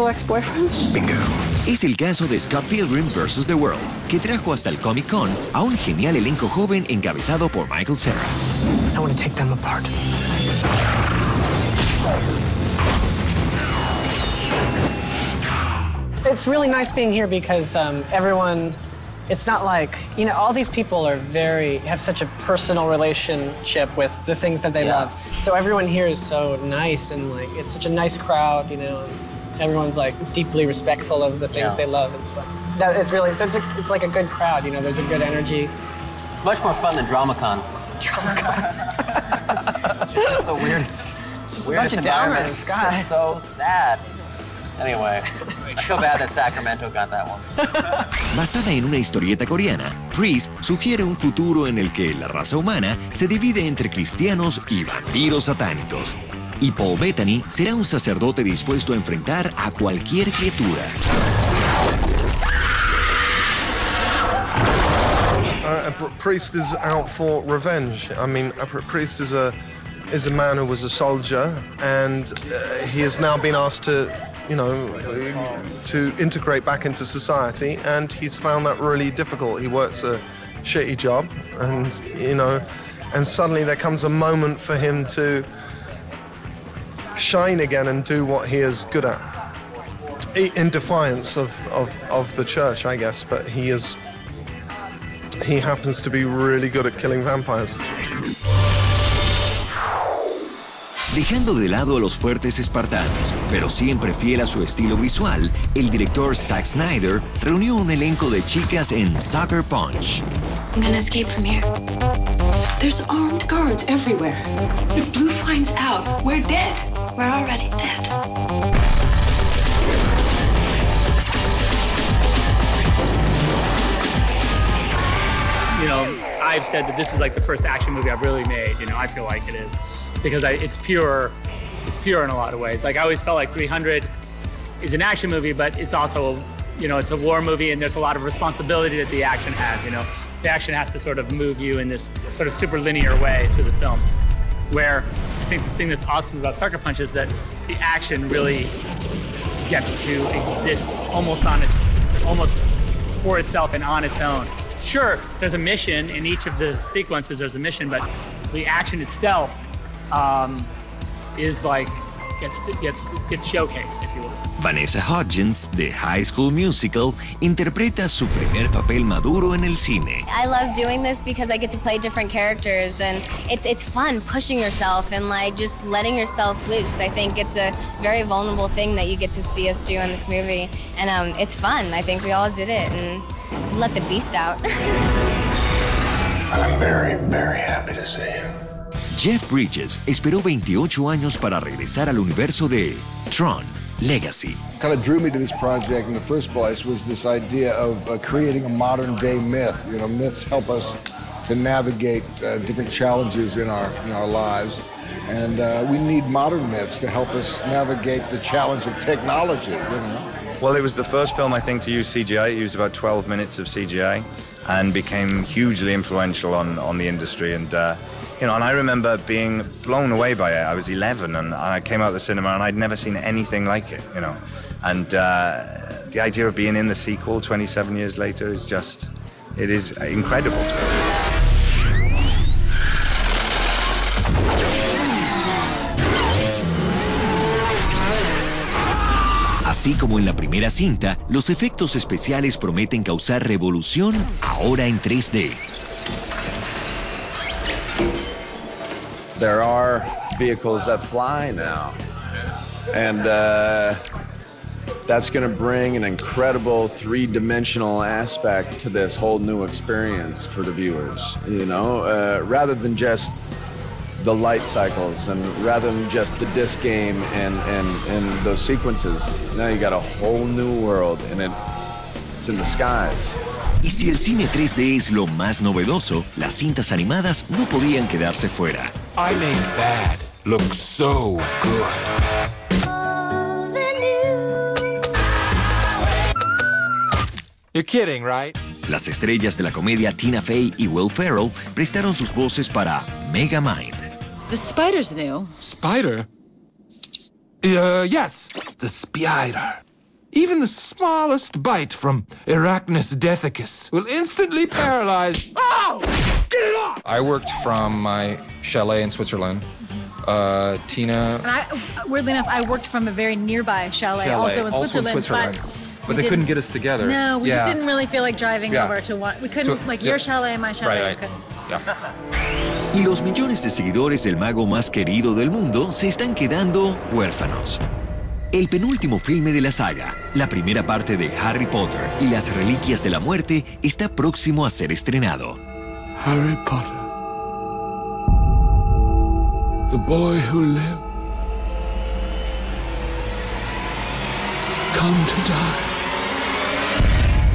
Ex-boyfriends? Bingo. Es el caso de Scott Pilgrim vs. The World, que trajo hasta el Comic-Con a un genial elenco joven encabezado por Michael Cera. I want to take them apart. It's really nice being here because everyone, it's not like, you know, all these people have such a personal relationship with the things that they love. So everyone here is so nice and like, it's such a nice crowd, you know. Everyone's like deeply respectful of the things they love. It's like, it's really, so it's like a good crowd, you know, there's a good energy. It's much more fun than DramaCon. DramaCon. It's just the weirdest, it's just a bunch of downers, guys. It's so sad. Anyway, I feel bad that Sacramento got that one. Basada en una historieta coreana, Priest sugiere un futuro en el que la raza humana se divide entre cristianos y vampiros satánicos. Y Paul Bettany será un sacerdote dispuesto a enfrentar a cualquier criatura. A priest is out for revenge. I mean, a priest is a man who was a soldier, and he has now been asked to, you know, to integrate back into society, and he's found that really difficult. He works a shitty job, and you know, and suddenly there comes a moment for him to shine again and do what he is good at, in defiance of the church, I guess. But he happens to be really good at killing vampires. Dejando de lado a los fuertes espartanos, pero siempre fiel a su estilo visual, el director Zack Snyder reunió un elenco de chicas en Sucker Punch. I'm gonna escape from here. There's armed guards everywhere. If Blue finds out, we're dead. We're already dead. You know, I've said that this is like the first action movie I've really made. You know, I feel like it is. Because it's pure in a lot of ways. Like, I always felt like 300 is an action movie, but it's also, you know, it's a war movie, and there's a lot of responsibility that the action has, you know. The action has to sort of move you in this sort of super linear way through the film. Where I think the thing that's awesome about Sucker Punch is that the action really gets to exist almost for itself and on its own. Sure, there's a mission in each of the sequences, there's a mission, but the action itself is like gets showcased, if you will. Vanessa Hudgens, de High School Musical, interpreta su primer papel maduro en el cine. I love doing this because I get to play different characters, and it's fun pushing yourself and like just letting yourself loose. I think it's a very vulnerable thing that you get to see us do in this movie, and it's fun. I think we all did it and let the beast out. I'm very, very happy to see you. Jeff Bridges esperó 28 años para regresar al universo de Tron Legacy. Kind of drew me to this project in the first place was this idea of creating a modern day myth. You know, myths help us to navigate different challenges in our lives, and we need modern myths to help us navigate the challenge of technology, you know. Well, it was the first film, I think, to use CGI. It used about 12 minutes of CGI and became hugely influential on the industry. And you know, and I remember being blown away by it. I was 11 and I came out of the cinema and I'd never seen anything like it, you know. And the idea of being in the sequel 27 years later is just, it is incredible to me. Así como en la primera cinta, los efectos especiales prometen causar revolución ahora en 3D. There are vehicles that fly now, and that's going to bring an incredible three-dimensional aspect to this whole new experience for the viewers, you know, rather than just the light cycles and rather than just the disc game and those sequences. Now you got a whole new world, and it's in the skies. Y si el cine 3D es lo más novedoso, las cintas animadas no podían quedarse fuera. I make bad look so good. You're kidding, right? Las estrellas de la comedia Tina Fey y Will Ferrell prestaron sus voces para Megamind. The spider's new. Spider? Yes, the spider. Even the smallest bite from Arachnus dethicus will instantly paralyze. Oh! Get it off! I worked from my chalet in Switzerland. Tina... And weirdly enough, I worked from a very nearby chalet also in Switzerland. But they couldn't get us together. No, we just didn't really feel like driving over to one. We couldn't, your chalet and my chalet. Right. Y los millones de seguidores del mago más querido del mundo se están quedando huérfanos. El penúltimo filme de la saga, la primera parte de Harry Potter y las Reliquias de la Muerte, está próximo a ser estrenado. Harry Potter, the boy who lived, come to die.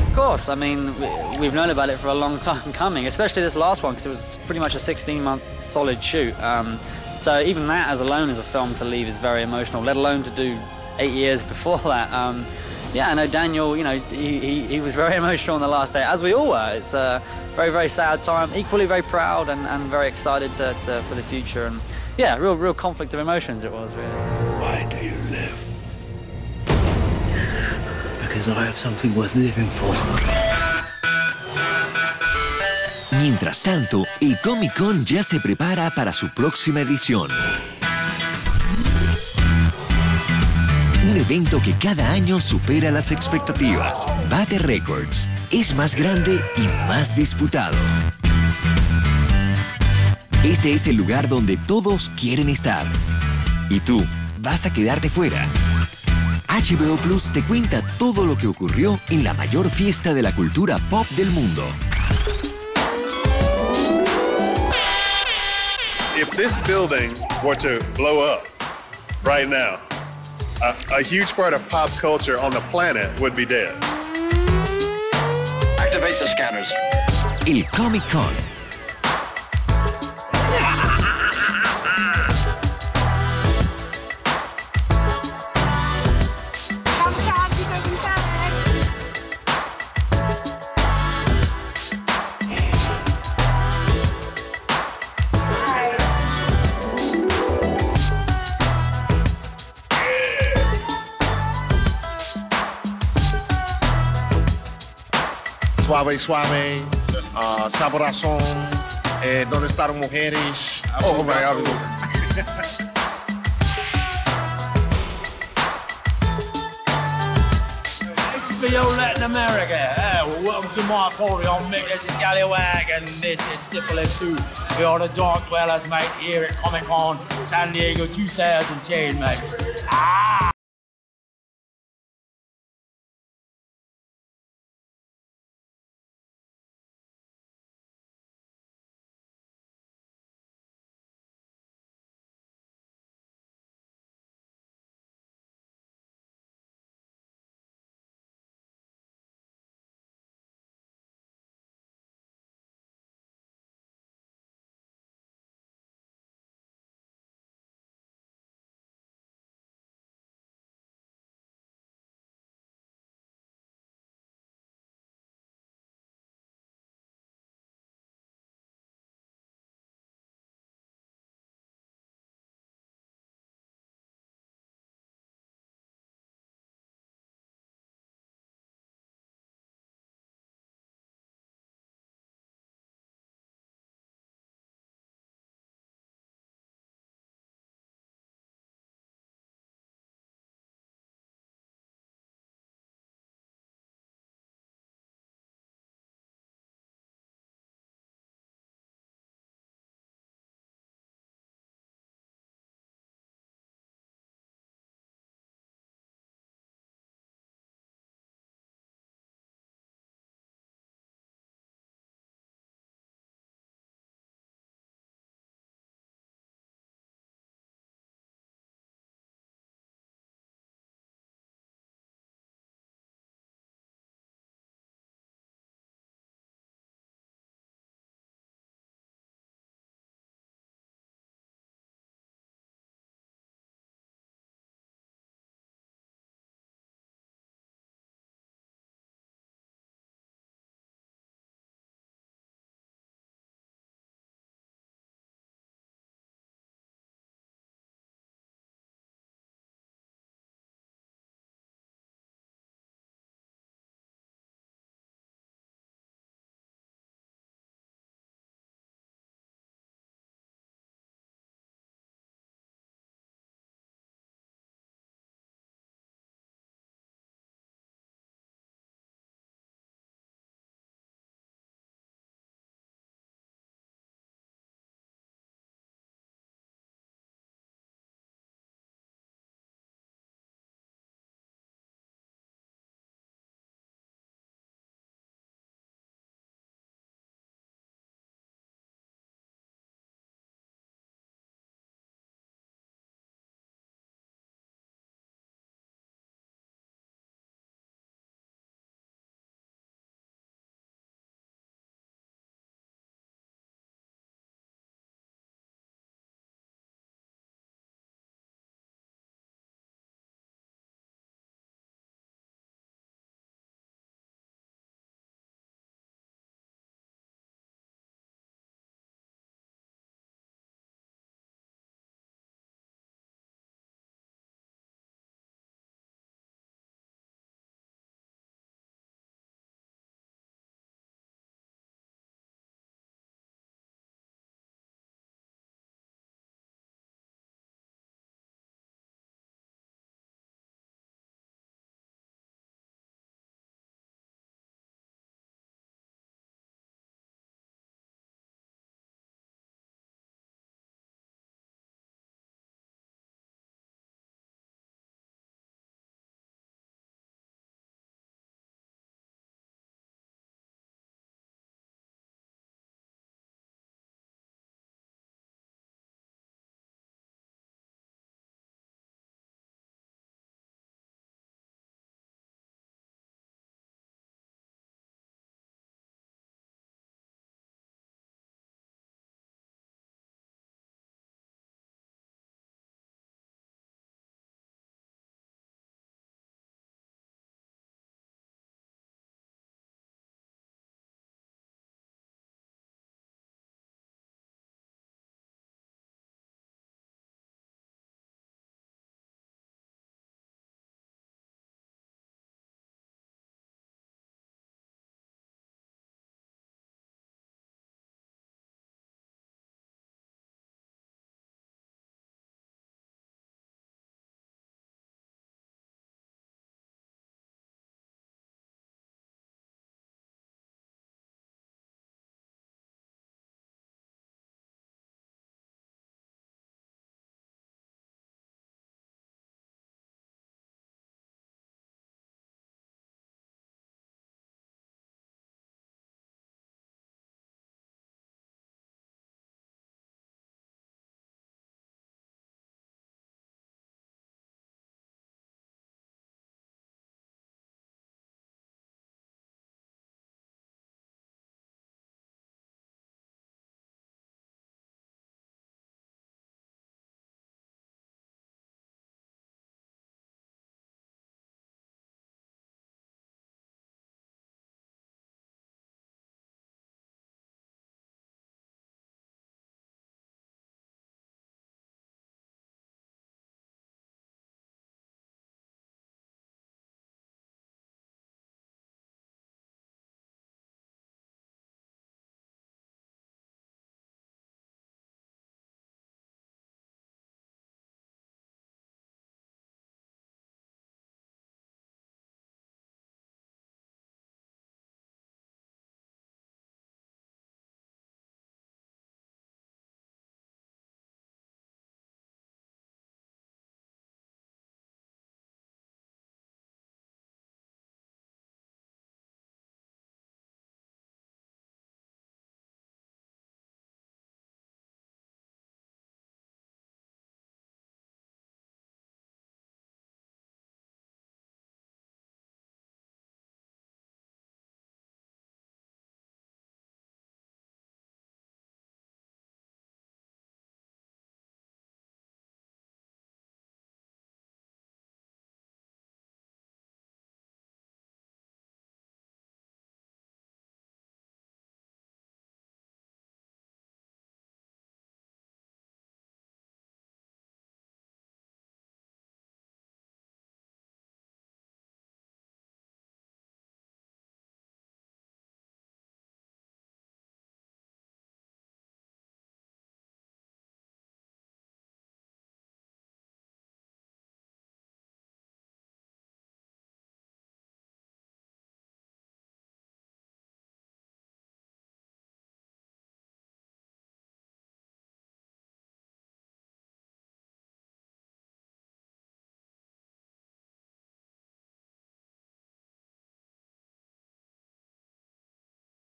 Of course, I mean, we've known about it for a long time coming, especially this last one, because it was pretty much a 16-month solid shoot. So even that as alone as a film to leave is very emotional, let alone to do 8 years before that. Yeah, I know Daniel, you know, he was very emotional on the last day, as we all were. It's a very, very sad time, equally very proud and very excited for the future. And yeah, real conflict of emotions it was, really. Why do you live? Because I have something worth living for. Mientras tanto, el Comic-Con ya se prepara para su próxima edición. Un evento que cada año supera las expectativas. Bate récords. Es más grande y más disputado. Este es el lugar donde todos quieren estar. Y tú, vas a quedarte fuera. HBO Plus te cuenta todo lo que ocurrió en la mayor fiesta de la cultura pop del mundo. If this building were to blow up right now, a huge part of pop culture on the planet would be dead. Activate the scanners. El Comic-Con. Suave, suave, saborazón, ¿dónde están mujeres? Oh my God. Yo, Latin America. Well, welcome to my party. I'm Mick Scallywag, and this is Syphilis, who we are the Dark Dwellers, mate, here at Comic-Con San Diego 2010, mate.